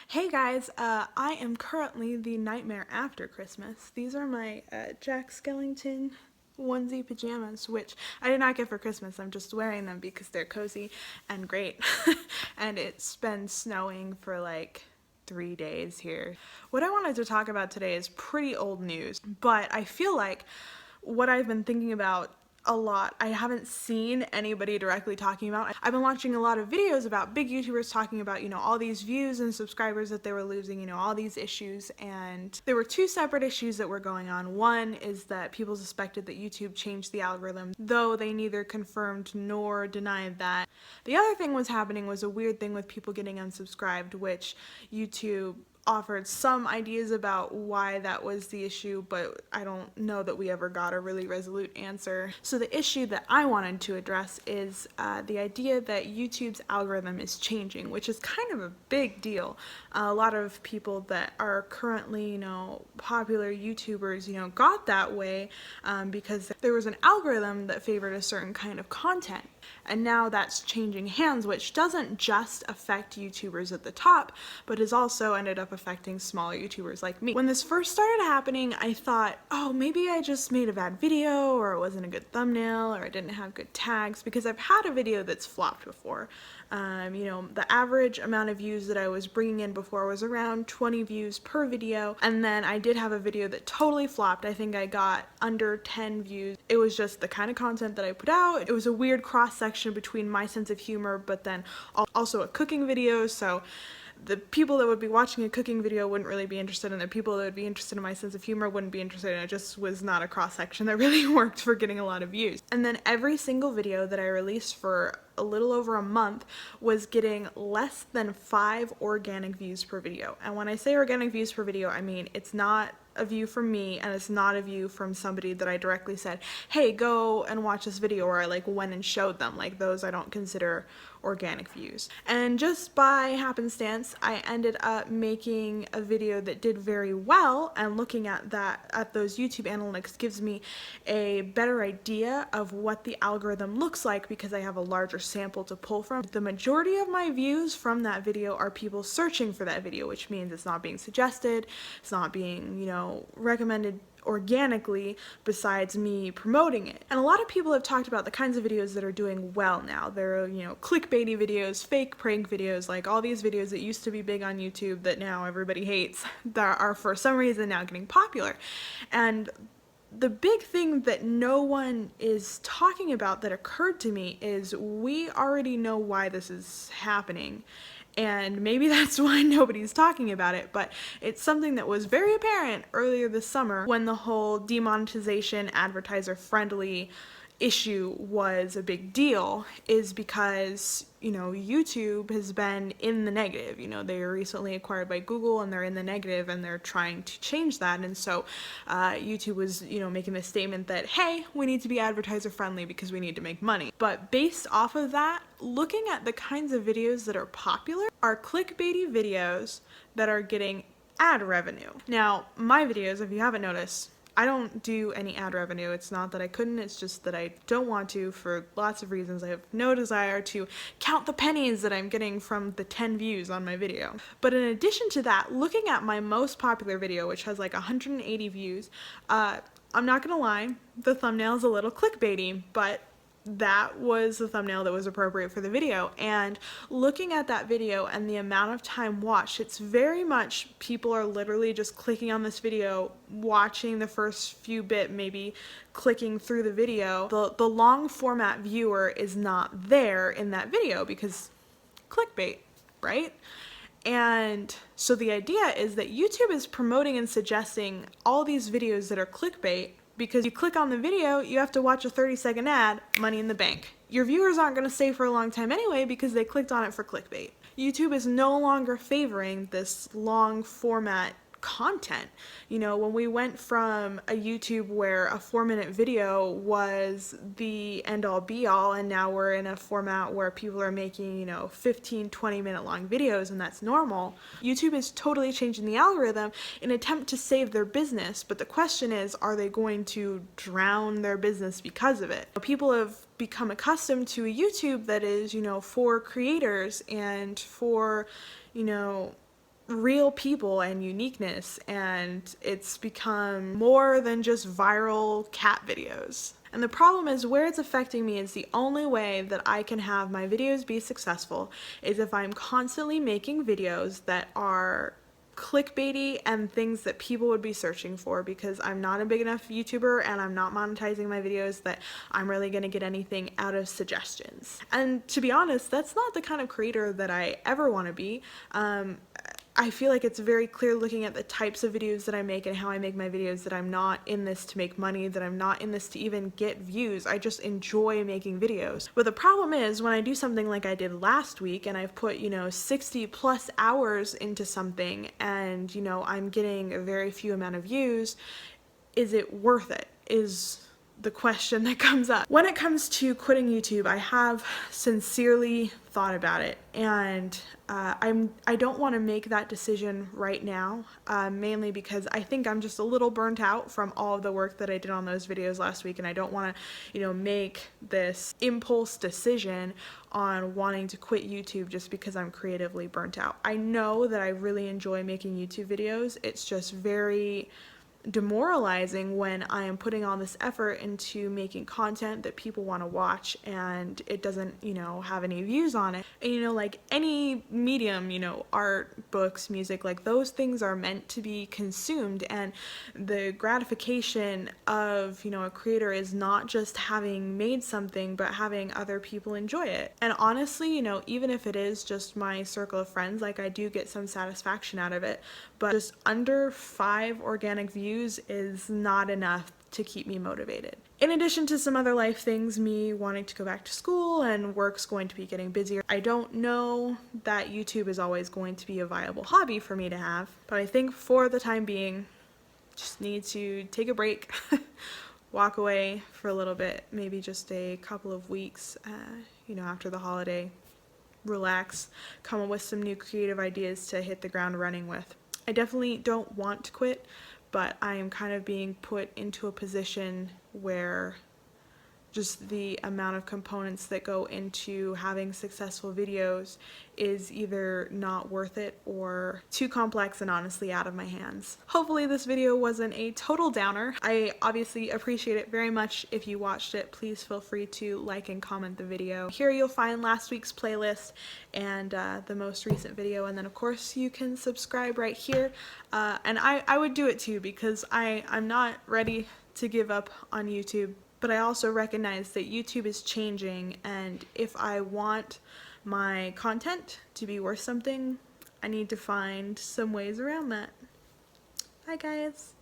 Hey guys, I am currently the nightmare after Christmas. These are my Jack Skellington onesie pajamas, which I did not get for Christmas. I'm just wearing them because they're cozy and great. And it's been snowing for like 3 days here. What I wanted to talk about today is pretty old news, but I feel like what I've been thinking about a lot, I haven't seen anybody directly talking about. I've been watching a lot of videos about big YouTubers talking about, all these views and subscribers that they were losing, all these issues. And there were two separate issues that were going on. One is that people suspected that YouTube changed the algorithm, though they neither confirmed nor denied that. The other thing was happening was a weird thing with people getting unsubscribed, which YouTube offered some ideas about why that was the issue, but I don't know that we ever got a really resolute answer. So the issue that I wanted to address is the idea that YouTube's algorithm is changing, which is kind of a big deal. A lot of people that are currently, popular YouTubers, got that way because there was an algorithm that favored a certain kind of content. And now that's changing hands, which doesn't just affect YouTubers at the top, but has also ended up affecting smaller YouTubers like me. When this first started happening, I thought, oh, maybe I just made a bad video, or it wasn't a good thumbnail, or I didn't have good tags, because I've had a video that's flopped before. The average amount of views that I was bringing in before was around 20 views per video, and then I did have a video that totally flopped. I think I got under 10 views. It was just the kind of content that I put out. It was a weird cross-section between my sense of humor, but then also a cooking video, so the people that would be watching a cooking video wouldn't really be interested, and the people that would be interested in my sense of humor wouldn't be interested, and it just was not a cross-section that really worked for getting a lot of views. And then every single video that I released for a little over a month was getting less than 5 organic views per video. And when I say organic views per video, I mean it's not a view from me, and it's not a view from somebody that I directly said, hey, go and watch this video, or I went and showed them. Those I don't consider organic views. And just by happenstance, I ended up making a video that did very well, and looking at those YouTube analytics gives me a better idea of what the algorithm looks like because I have a larger sample to pull from. The majority of my views from that video are people searching for that video, which means it's not being suggested, it's not being, recommended organically besides me promoting it. And a lot of people have talked about the kinds of videos that are doing well now. They're, clickbaity videos, fake prank videos, all these videos that used to be big on YouTube that now everybody hates, that are for some reason now getting popular. And the big thing that no one is talking about that occurred to me is we already know why this is happening. And maybe that's why nobody's talking about it, but it's something that was very apparent earlier this summer when the whole demonetization advertiser-friendly issue was a big deal, is because, YouTube has been in the negative. They were recently acquired by Google, and they're in the negative, and they're trying to change that. And so YouTube was, making this statement that, hey, we need to be advertiser friendly because we need to make money. But based off of that, looking at the kinds of videos that are popular are clickbaity videos that are getting ad revenue. Now, my videos, if you haven't noticed, I don't do any ad revenue. It's not that I couldn't, it's just that I don't want to for lots of reasons. I have no desire to count the pennies that I'm getting from the 10 views on my video. But in addition to that, looking at my most popular video, which has 180 views, I'm not gonna lie, the thumbnail is a little clickbaity, but that was the thumbnail that was appropriate for the video. And looking at that video and the amount of time watched, it's very much people are literally just clicking on this video, watching the first few bit, maybe clicking through the video. The long format viewer is not there in that video because clickbait, right? And so the idea is that YouTube is promoting and suggesting all these videos that are clickbait because you click on the video, you have to watch a 30-second ad, money in the bank. Your viewers aren't going to stay for a long time anyway because they clicked on it for clickbait. YouTube is no longer favoring this long format content. When we went from a YouTube where a 4-minute video was the end-all be-all, and now we're in a format where people are making, 15, 20-minute long videos, and that's normal. YouTube is totally changing the algorithm in an attempt to save their business, but the question is, are they going to drown their business because of it? People have become accustomed to a YouTube that is, for creators and for, real people and uniqueness, and it's become more than just viral cat videos. And the problem is, where it's affecting me is the only way that I can have my videos be successful is if I'm constantly making videos that are clickbaity and things that people would be searching for, because I'm not a big enough YouTuber and I'm not monetizing my videos that I'm really gonna get anything out of suggestions. And to be honest, that's not the kind of creator that I ever want to be. I feel like it's very clear looking at the types of videos that I make and how I make my videos that I'm not in this to make money, that I'm not in this to even get views. I just enjoy making videos. But the problem is, when I do something like I did last week and I've put, 60 plus hours into something and, I'm getting a very few amount of views, is it worth it? Is the question that comes up. When it comes to quitting YouTube, I have sincerely thought about it, and I don't want to make that decision right now, mainly because I think I'm just a little burnt out from all of the work that I did on those videos last week, and I don't want to, make this impulse decision on wanting to quit YouTube just because I'm creatively burnt out. I know that I really enjoy making YouTube videos. It's just very demoralizing when I am putting all this effort into making content that people want to watch and it doesn't, have any views on it. And, like any medium, art, books, music, like those things are meant to be consumed, and the gratification of, a creator is not just having made something, but having other people enjoy it. And honestly, even if it is just my circle of friends, like I do get some satisfaction out of it, but just under 5 organic views is not enough to keep me motivated. In addition to some other life things, me wanting to go back to school and work's going to be getting busier, I don't know that YouTube is always going to be a viable hobby for me to have, but I think for the time being, just need to take a break, walk away for a little bit, maybe just a couple of weeks, after the holiday, relax, come up with some new creative ideas to hit the ground running with. I definitely don't want to quit, but I am kind of being put into a position where just the amount of components that go into having successful videos is either not worth it or too complex and honestly out of my hands. Hopefully this video wasn't a total downer. I obviously appreciate it very much if you watched it. Please feel free to like and comment the video. Here you'll find last week's playlist and the most recent video, and then of course you can subscribe right here. And I would do it too, because I'm not ready to give up on YouTube. But I also recognize that YouTube is changing, and if I want my content to be worth something, I need to find some ways around that. Bye guys!